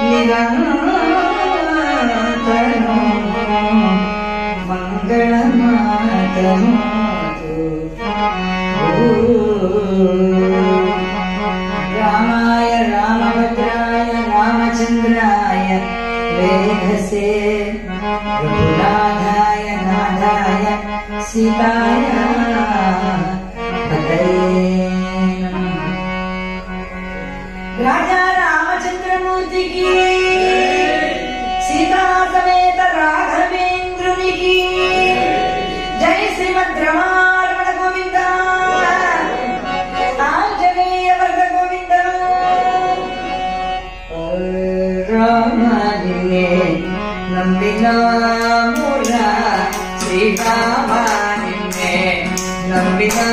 निरन्तरं मङ्गलमातनोतु रामाय रामभद्राय रामचन्द्राय वेधसे रघुनाथाय नाथाय सीताय राजा रामचंद्रमूर्ति की सीता समेत राघवेंद्रुनि की जय श्रीमद् रमारमण गोविंद आंजनेय वर्ग गोविंद रामनिन्ने नंबिना मूला श्रीरामनिन्ने नंबिना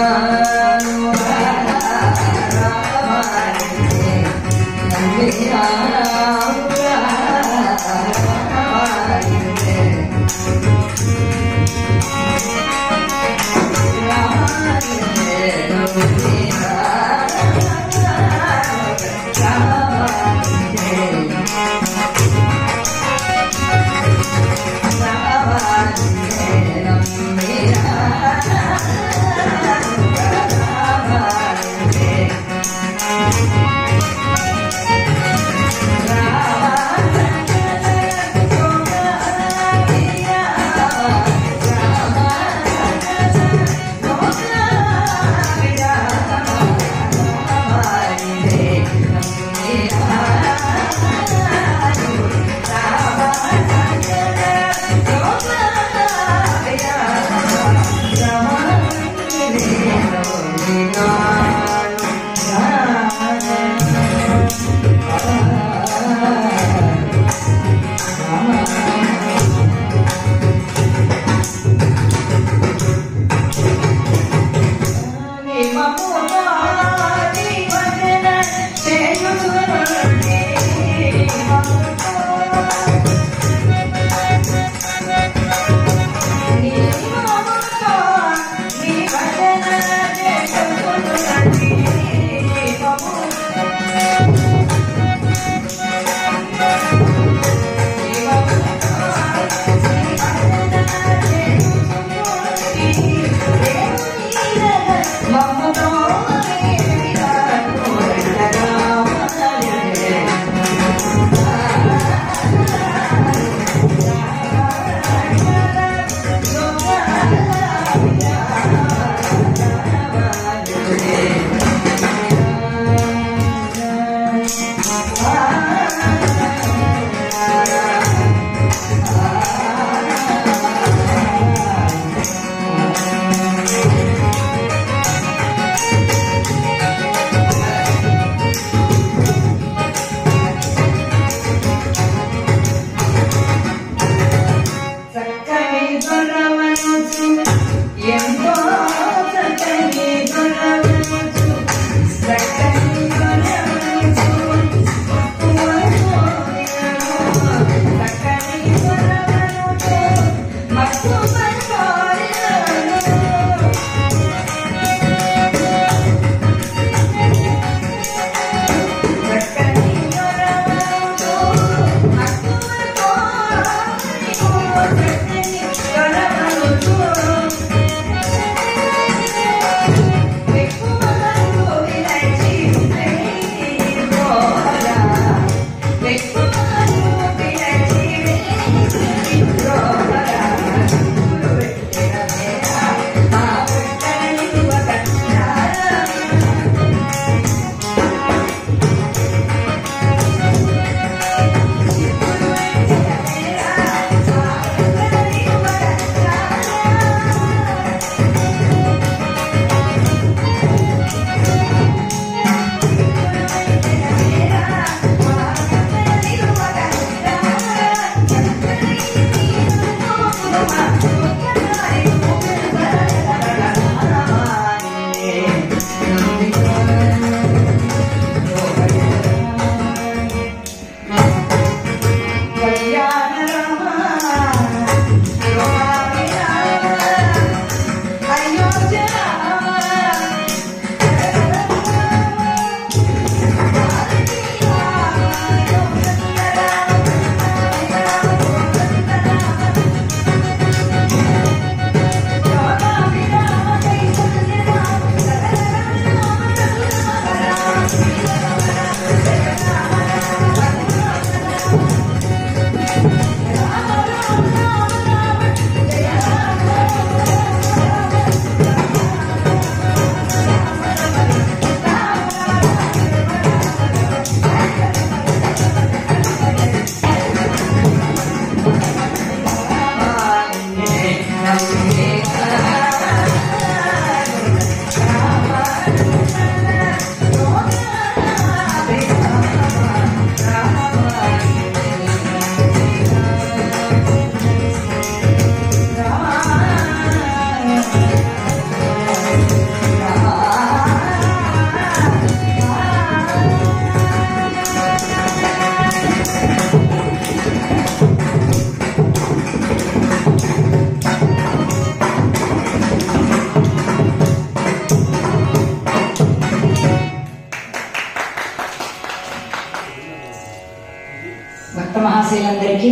భక్త మహాశయులందరికీ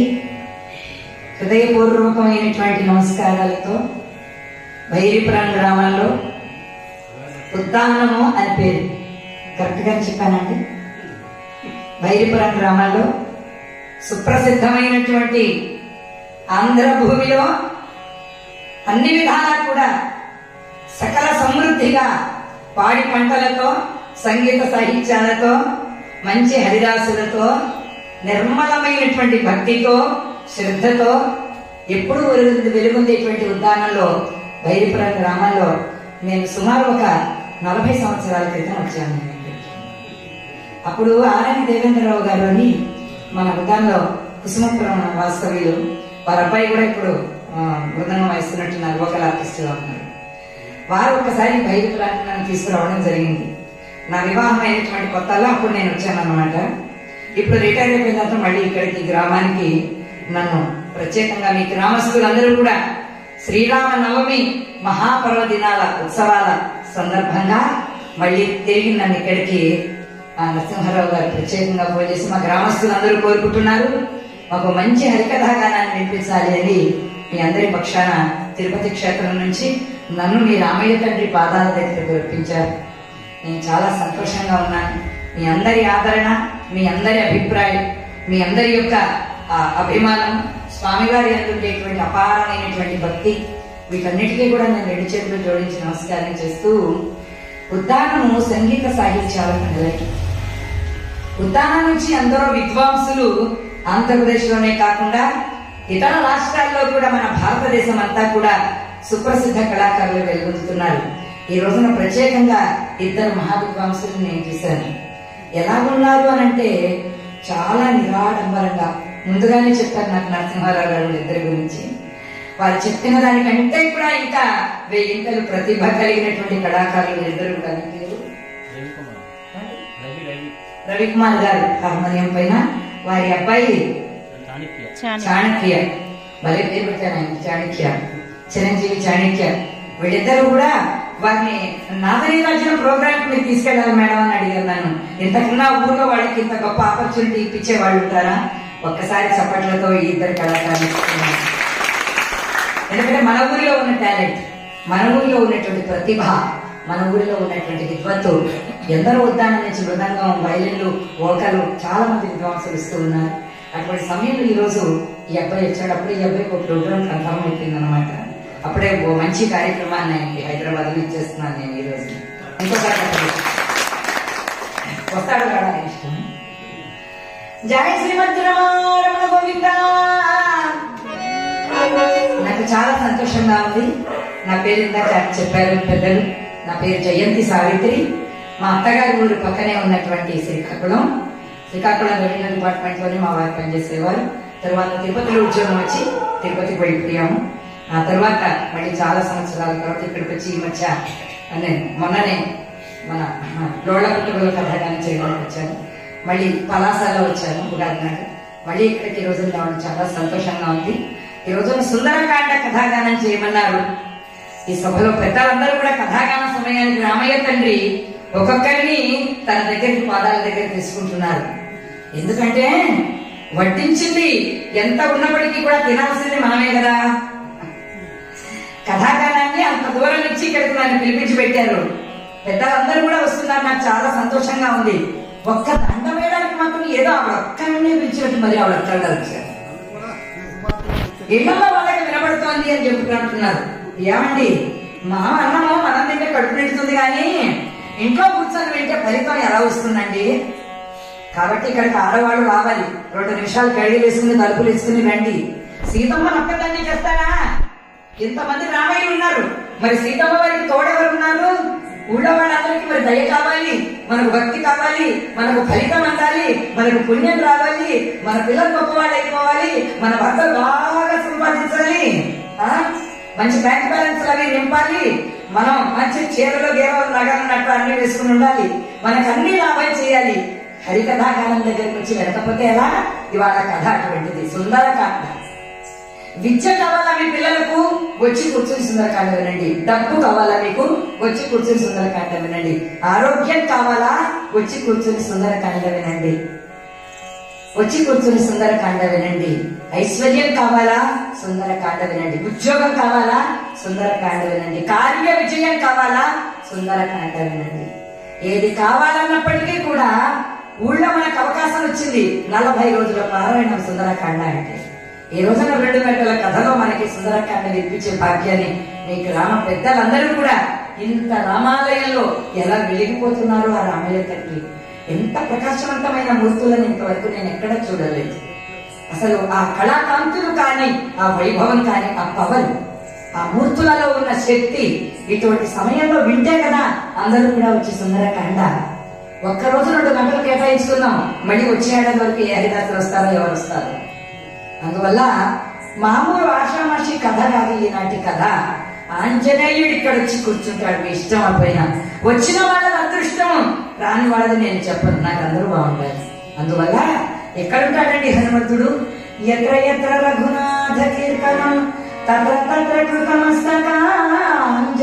హృదయపూర్వకమైనటువంటి నమస్కారాలతో భైరీపురం గ్రామంలో ఉద్దానము అని పేరు, కరెక్ట్ గా చెప్పానండి. భైరీపురం గ్రామంలో సుప్రసిద్ధమైనటువంటి ఆంధ్ర భూమిలో అన్ని విధాలా కూడా సకల సమృద్ధిగా పాడి పంటలతో, సంగీత సాహిత్యాలతో, మంచి హరిదాసులతో, నిర్మలమైనటువంటి భక్తితో, శ్రద్ధతో ఎప్పుడు వెలుగొందేటువంటి ఉద్దానంలో భైరీపురం గ్రామంలో నేను సుమారు ఒక 40 సంవత్సరాల క్రితం వచ్చాను. అప్పుడు ఆర్ఎన్ దేవేంద్రరావు గారు అని మన ఉద్దానంలో కుసుమపురం వాస్తవ్యులు, వారి అబ్బాయి కూడా ఇప్పుడు మృదంగం వాయిస్తున్నట్టున్నారు, లోకల్ ఆర్టిస్టుగా ఉన్నారు. వారు ఒక్కసారి భైరీపురానికి నన్ను తీసుకురావడం జరిగింది. నా వివాహం అయినటువంటి కొత్తలో అప్పుడు నేను వచ్చాను అన్నమాట. ఇప్పుడు రిటైర్ అయిపోయిన తర్వాత మళ్ళీ ఇక్కడికి గ్రామానికి నన్ను ప్రత్యేకంగా మీ గ్రామస్తులందరూ కూడా శ్రీరామ నవమి మహాపర్వదినాల ఉత్సవాల సందర్భంగా మళ్ళీ తిరిగి నన్ను ఇక్కడికి నరసింహారావు గారు ప్రత్యేకంగా ఫోన్ చేసి మా గ్రామస్తులందరూ కోరుకుంటున్నారు, మాకు మంచి హరికథాగానాన్ని వినిపించాలి అని మీ అందరి పక్షాన తిరుపతి క్షేత్రం నుంచి నన్ను మీ రామయ్య తండ్రి పాదాల దగ్గరకు రప్పించారు. నేను చాలా సంతోషంగా ఉన్నాను. మీ అందరి ఆదరణ, మీ అందరి అభిప్రాయం, మీ అందరి యొక్క అభిమానం, స్వామివారి అందుకేటువంటి అపారమైనటువంటి భక్తి, వీటన్నిటికీ కూడా నేను 2 చేతులు జోడించి నమస్కారం చేస్తూ, ఉద్దానము సంగీత సాహిత్యాలకు నిలయం. ఉద్దానం నుంచి అందరూ విద్వాంసులు ఆంధ్రప్రదేశ్ లోనే కాకుండా ఇతర రాష్ట్రాల్లో కూడా మన భారతదేశం అంతా కూడా సుప్రసిద్ధ కళాకారులు వెలుగొందుతున్నారు. ఈ రోజున ప్రత్యేకంగా 2 మహావిద్వాంసులు నేను చూశాను. ఎలాగున్నారు అని అంటే చాలా నిరాడంబరంగా, ముందుగానే చెప్పారు నాకు నరసింహారావు గారు ఇద్దరి గురించి. వారు చెప్పిన దానికంటే కూడా ఇంకా 1000 ప్రతిభ కలిగినటువంటి కళాకారులు ఇద్దరు కూడా. రవికుమార్ గారు హార్మోనియం పైన, వారి అబ్బాయి చాణక్య, భలే పేరు పెట్టాను ఆయన, చాణక్య, చిరంజీవి చాణక్య. వీళ్ళిద్దరు కూడా వారిని నాదనీరాజన ప్రోగ్రామ్ మీరు తీసుకెళ్లాలి మేడం అని అడిగారు నన్ను. ఇంతకన్నా ఊరిలో వాళ్ళకి ఇంత గొప్ప ఆపర్చునిటీ ఇప్పించే వాళ్ళు ఉంటారా? ఒక్కసారి చప్పట్లతో ఈ 2 కళాకారులు. ఎందుకంటే మన ఊరిలో ఉన్న టాలెంట్, మన ఊరిలో ఉన్నటువంటి ప్రతిభ, మన ఊరిలో ఉన్నటువంటి విద్వత్తు ఎందరో ఉద్దానం నుంచి మృదంగం, వైలిన్లు, వోకలు చాలా మంది విద్వాంసులు ఇస్తూ ఉన్నారు. అటువంటి సమయంలో ఈ రోజు ఈ అబ్బాయి వచ్చాడు. అప్పుడే ఈ అబ్బాయికి ఒక ప్రోగ్రామ్ కన్ఫర్మ్ అయిపోయింది అనమాట. అప్పుడే ఓ మంచి కార్యక్రమాన్ని హైదరాబాద్ లో ఇచ్చేస్తున్నాను నేను ఈ రోజు. ఇంకోసారి వస్తాడు కాడా ఇష్టం. జై శ్రీమద్రమణ గోవింద. నాకు చాలా సంతోషంగా ఉంది. నా పేరు ఇందాక చెప్పారు పెద్దలు, నా పేరు జయంతి సావిత్రి. మా అత్తగారి ఊరు పక్కనే ఉన్నటువంటి శ్రీకాకుళం రెవెన్యూ డిపార్ట్మెంట్ లోనే మా వారు పనిచేసేవారు. తర్వాత తిరుపతిలో ఉద్యోగం వచ్చి తిరుపతికి వెళ్ళిపోయాము. ఆ తర్వాత మళ్ళీ చాలా సంవత్సరాల తర్వాత ఇక్కడికి వచ్చి ఈ మధ్య మొన్ననే మన లోళ్ల కుటుంబ కథాగానం చేయడానికి వచ్చాను. మళ్ళీ పలాసాలో వచ్చాను ఉగాది నాడు. మళ్ళీ ఇక్కడికి ఈ రోజున రావడం చాలా సంతోషంగా ఉంది. ఈ రోజున సుందరకాండ కథాగానం చేయమన్నారు. ఈ సభలో పెద్దలందరూ కూడా కథాగాన సమయానికి రామయ్య తండ్రి ఒక్కొక్కరిని తన దగ్గరికి పాదాల దగ్గర తీసుకుంటున్నారు. ఎందుకంటే వడ్డించింది ఎంత ఉన్నప్పటికీ కూడా తినాల్సింది మనమే కదా. కథాగానాన్ని అంత దూరం నుంచి ఇక్కడికి నన్ను పిలిపించి పెట్టారు. పెద్దలందరూ కూడా వస్తున్నారు. నాకు చాలా సంతోషంగా ఉంది. ఒక్క దండ వేయడానికి మాత్రం ఏదో ఆవిడ ఒక్కరినే పిలిచినట్టు మరి ఆవిడ ఒక్కరిగా వచ్చారు. ఇళ్లలో వాళ్ళకి వినబడుతోంది అని చెప్పుకుంటున్నారు. ఏమండి, మా అన్నము మనం తింటే కడుపు నిండుతుంది కానీ ఇంట్లో కూర్చొని వింటే ఫలితం ఎలా వస్తుందండి? కాబట్టి ఇక్కడికి ఆడవాళ్ళు రావాలి. 2 నిమిషాలు కడిగి వేసుకుని తలుపులు వేసుకుని రండి. సీతమ్మ నక్కదాన్ని చేస్తారా? ఇంతమంది రామయ్యలు ఉన్నారు, మరి సీతమ్మ వారికి తోడెవరు ఉన్నారు? ఊళ్ళో వాళ్ళందరికీ మరి దయ కావాలి, మనకు భక్తి కావాలి, మనకు ఫలితం అందాలి, మనకు పుణ్యం రావాలి, మన పిల్లలు గొప్పవాళ్ళు అయిపోవాలి, మన భర్తలు బాగా సంపాదించాలి, మంచి బ్యాంక్ బ్యాలెన్స్ అవి నింపాలి, మనం మంచి చీరలు గేరలు నగలన్నట్టు అన్ని వేసుకుని ఉండాలి, మనకు అన్ని లాభం చేయాలి. హరికథాగానం దగ్గరికి వచ్చి వెళ్ళకపోతే ఎలా? ఇవాళ కథ అటువంటిది, సుందరకాండ. విద్య కావాలా మీ పిల్లలకు? వచ్చి కూర్చుని సుందరకాండ వినండి. డబ్బు కావాలా మీకు? వచ్చి కూర్చుని సుందరకాండ వినండి. ఆరోగ్యం కావాలా? వచ్చి కూర్చుని సుందరకాండ వినండి. వచ్చి కూర్చుని సుందరకాండ వినండి. ఐశ్వర్యం కావాలా? సుందరకాండ వినండి. ఉద్యోగం కావాలా? సుందరకాండ వినండి. కార్య విజయం కావాలా? సుందరకాండ వినండి. ఏది కావాలన్నప్పటికీ కూడా ఊళ్ళో మనకు అవకాశం వచ్చింది 40 రోజుల పారాయణం సుందరకాండ అంటే. ఈ రోజున 2 గంటల కథలో మనకి సుందరకాండ వినిపించే భాగ్యాన్ని మీ గ్రామ పెద్దలందరూ కూడా ఇంత రామాలయంలో ఎలా వెలిగిపోతున్నారో ఆ రామయ్య తండ్రి, ఎంత ప్రకాశవంతమైన మూర్తులను ఇంతవరకు నేను ఎక్కడ చూడలేదు. అసలు ఆ కళాకాంతులు కానీ, ఆ వైభవం కానీ, ఆ పవన్, ఆ మూర్తులలో ఉన్న శక్తి ఇటువంటి సమయంలో వింటే కదా అందరూ కూడా వచ్చి సుందరకాండ ఒక్కరోజు 2 గంటలు కేటాయించుకున్నాం. మళ్ళీ వచ్చే ఏడాది వరకు ఏ హరిదాసులు వస్తారో ఎవరు వస్తారో. అందువల్ల మామూలు ఆషామాషి కథ కాదు ఈనాటి కథ. ఆంజనేయుడు ఇక్కడ వచ్చి కూర్చుంటాడు. మీ ఇష్టం అయిపోయినా, వచ్చిన వాళ్ళది అదృష్టము, రాని వాళ్ళది నేను చెప్పను. నాకు అందరూ బాగుంటారు. అందువల్ల ఎక్కడుంటాడండి హనుమంతుడు? ఎత్ర ఎత్ర రఘునాథ కీర్తనం తత్ర తత్ర కృతమస్తకాంజలి